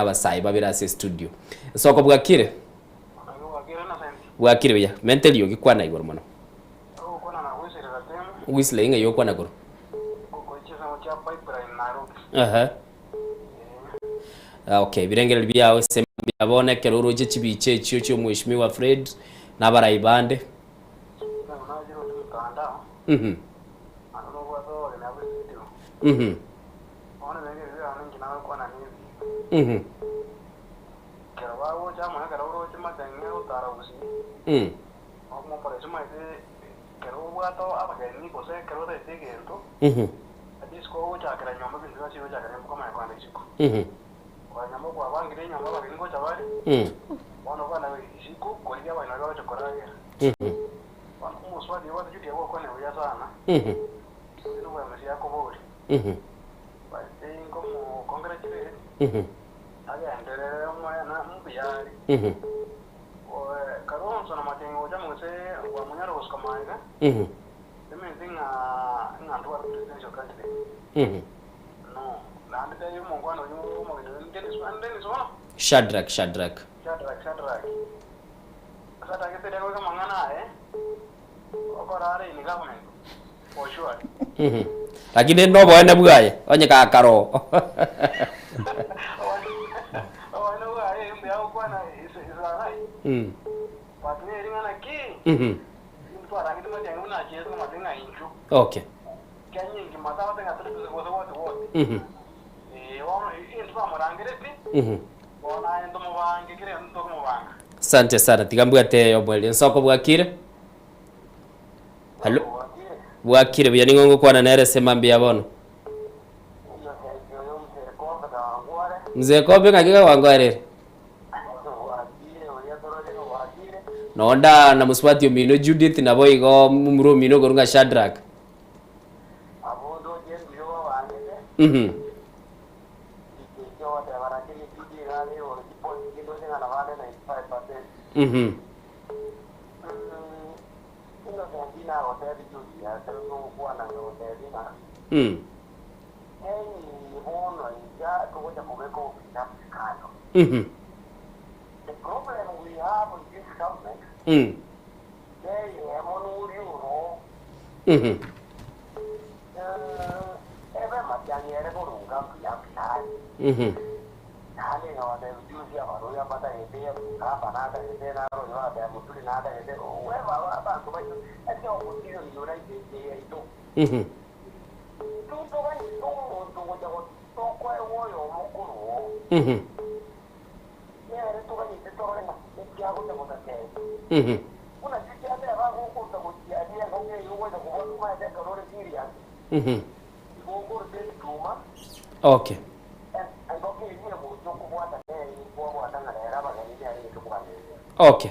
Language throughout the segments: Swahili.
abasai babirase studio. Ensoko Bwakire. Bwakire bya. Mentally yogikwana igoro mono. Whistle inga yokwana goro. Aha. Okay, birengera byawe sema byabone keroro je kibice cyo mwishimiwa Fred n'abarayibande. Mhm. Mhm. Mhm. Shadrach. Lakini ndo bwana bwaye onye ka karo. Okay. Asante sana tigambwate yobweli Ensoko Bwakire. Hello. Bwakire bya ningongo kwana nere sema mbia bono. Mzee Kobe ngakika wangware. Nonda na muswati omino Judith na boigo mumuro mino gorunga Shadrach. The problem we have with this government, they every Matiani ever got Okay. Okay.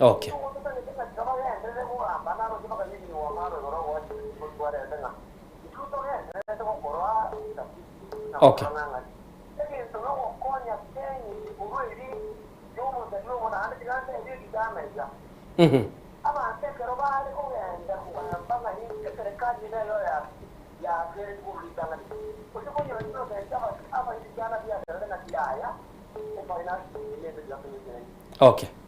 Okay. Okay. Okay.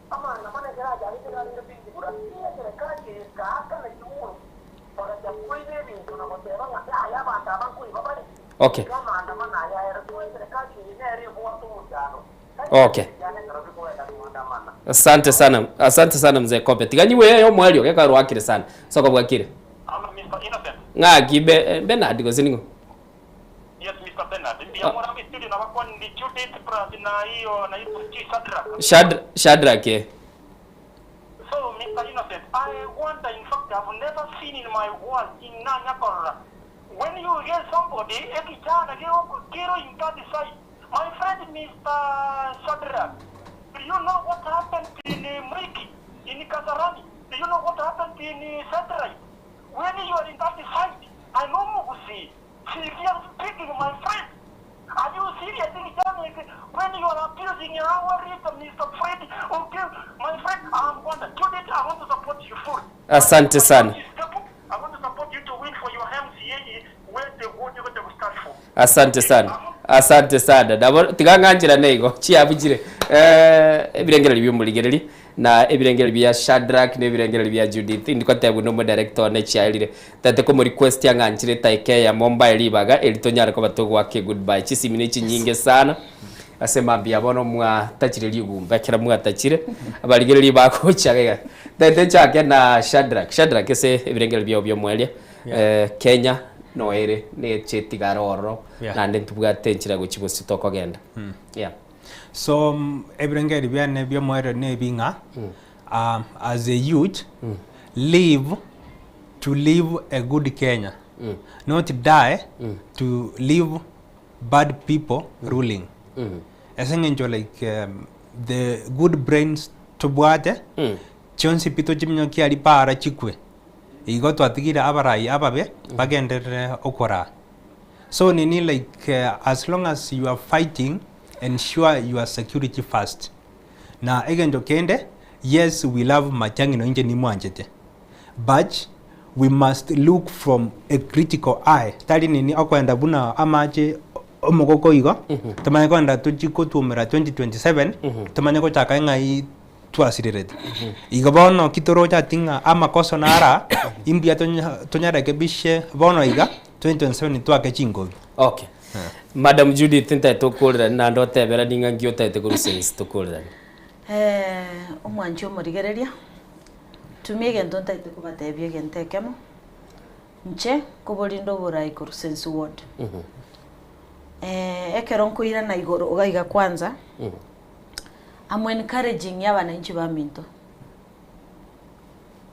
Okay. Okay. Asante sana mzee Kope. Tiganyiwe yo mwali okeka rwakire sana. Soko Bwakire. Nga gibe Bernard go siningo. Yes, Mr. Bernard. Ndio mwana misturi na wakwa ni Judith Pratt na hiyo na hiyo Shadrach. So, Mr. Innocent, I wonder, in fact, I've never seen in my world in Nanyakora. When you hear somebody, ekijana kero in that side. My friend, Mr. Shadrach, do you know what happened in Mwiki, in Kasarani? Do you know what happened in Satellite? When you are in that side, I know Mugusi. She keeps speaking, my friend. Are you serious? When you are abusing our rhythm, Mr. Fred, okay, my friend, I want to support you full. Asante sana. I want to support you to win for your MCA where the vote you stand for. Asante sana. Asante sana. Dabo tiganganjira nego chiabujire. Ebirengera by'umuligereri na ebirengera bya Shadrack ne ebirengera bya Judith ndiko tabu no director na chialire tate ko muri request yanganjire taike ya Mumbai libaga elitonyara ko batogo wake goodbye chisimine chinyinge sana asema mbia bono mwa tachire ligumba kira mwa tachire abaligereri bako chagega tate chake na Shadrack ese ebirengera bya mwelia Kenya noere ne chetigaroro nande tubwatenchira guchibusi toko genda yeah. So ebrengeri byane byomwere ne binga as a youth live to live a good Kenya, not die to live bad people ruling. Esengenjo like the good brains to bwate chonsi pito chimnyo kiali para chikwe igoto atigira abarai ababe bagender okora. So nini like as long as you are fighting, ensure your security first. Na egendo kende, yes, we love machangi no inje ni mwanjete, but we must look from a critical eye. Tali nini akwenda buna amache omogoko igo tamanye kwenda tujiko tuomera 2027 tamanye ko chaka ngai tuasirerete igo bono kitoro cha tinga amakoso nara imbia tonyara kebishe bono iga 2027 twake chingo. Okay. Madam Judith nta tokolera na ndo tebera ninga ngio tete ko sense tokolera omwanjo morigereria tumiege ndonta ite kubatebye gentekemo nche kubolindo borai ko sense ward ekero nkuira na igoro ogaiga kwanza I'm encouraging y'abananchi ba Minto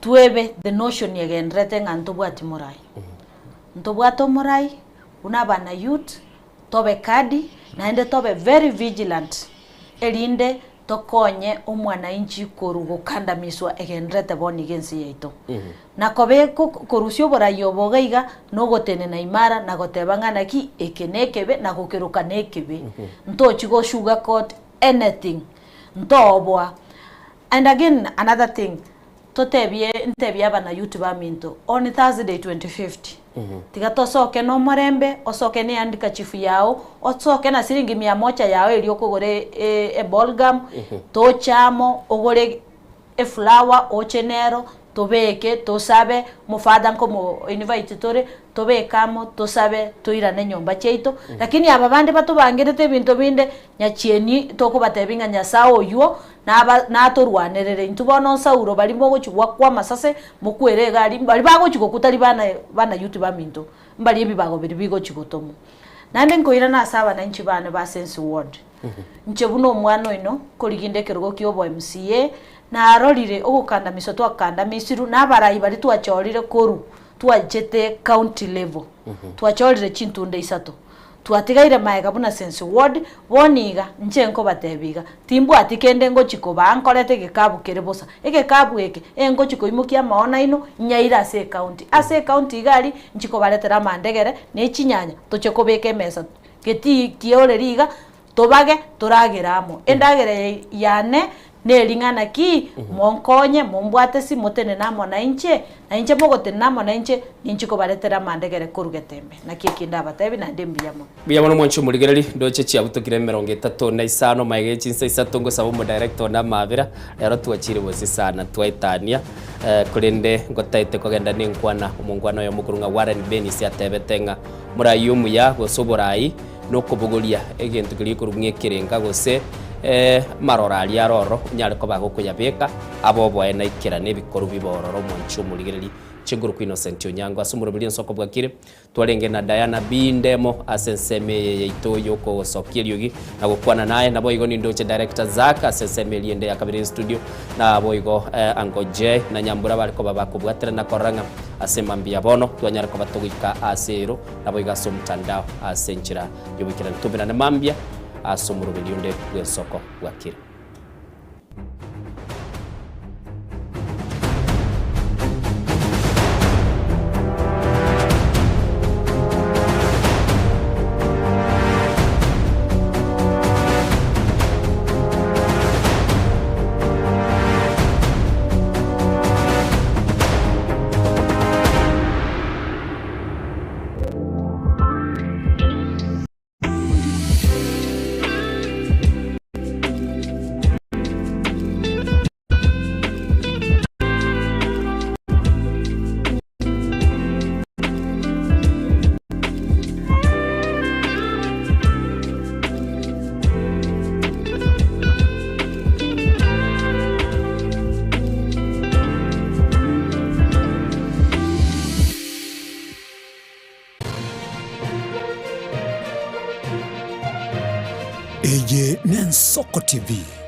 tuebe the notion yegendrete nganto bwati morai ntobwato morai una bana youth tobe kadi naende tobe very vigilant elinde tokonye omwana inchi korugo kanda miswa egendrete boni gensi yaito nakobe korusio borayo bogaiga no gotene na imara na gotebangana ki ekenekebe na gokeruka nekebe ntochi go sugarcoat anything ntobwa. And again another thing totebye ntebye abana youth ba Minto on Thursday 2050 tigato soke no morembe osoke ni andika chifu yao osoke na siringi 100 yao eliokogore bolgam to chamo ogore flower ochenero tobeke tosabe mufada nkomo invite tore tobekamo tosabe toirane nyomba cheito lakini aba bande batubangirete bintu binde nyachieni toko batebinga nyasao yuo na torwanerere ntubono sauro bali mogo chigwa kwa masase mukwere gari bali bago chigo kutali bana youth ba Minto mbali bibago bigo chigotomo nande nkoira na saba na inchi bana ba sense ward nche buno mwana ino koliginde kerugo kyobo MCA na arorire ogukanda miso twakanda misiru na barayi bali twachorire koru twajete county level twachorire chintunde isato twatigaire maega buna sense ward boniga njenko batebiga timbu atikende ngo chiko bankorete gikabu kerebosa ege kabu eke engo chiko imukia maona ino nyaira ase county igari nchiko baletera mandegere ne chinyanya tocheko beke mesa geti kioreriga tobage turagiramo endagere yane nelingana ki monkonye mombwate si motene namo na inche mogote namo na inche ninchiko baletera mandegere kurugetembe na kikinda batebi na ndembiyamo biyamo mwancho muligereri ndoche chia butokire 35 maige chinsa isatongo sabo mu director na mabira rero tuachire bose sana twaitania kurinde ngotaite kogenda ninkwana umungwana yo mukurunga Warren Benis yatebetenga murayumu ya gosoborai no kubugulia egento kiri kurumwe kirenga gose marorali aroro nyale ko bagokuyabeka abo boena ikira nebikoru bibororo mwancho muligereri chinguru ku Innocent Onyango asumuro bili Ensoko Bwakire twarenge na Dianah Ndemo asenseme yeito yoko sokiryogi na gukwana naye nabo igo ni ndoche director zaka asenseme liende yakabiri studio na abo igo angoje na nyambura bali ko babakubwatira na koranga asemambia bono twanyara ko batogika asero nabo iga somtandao asenchira yobikira ntubira na mambia asumuro bili onde ku Ensoko Bwakire. Ensoko TV.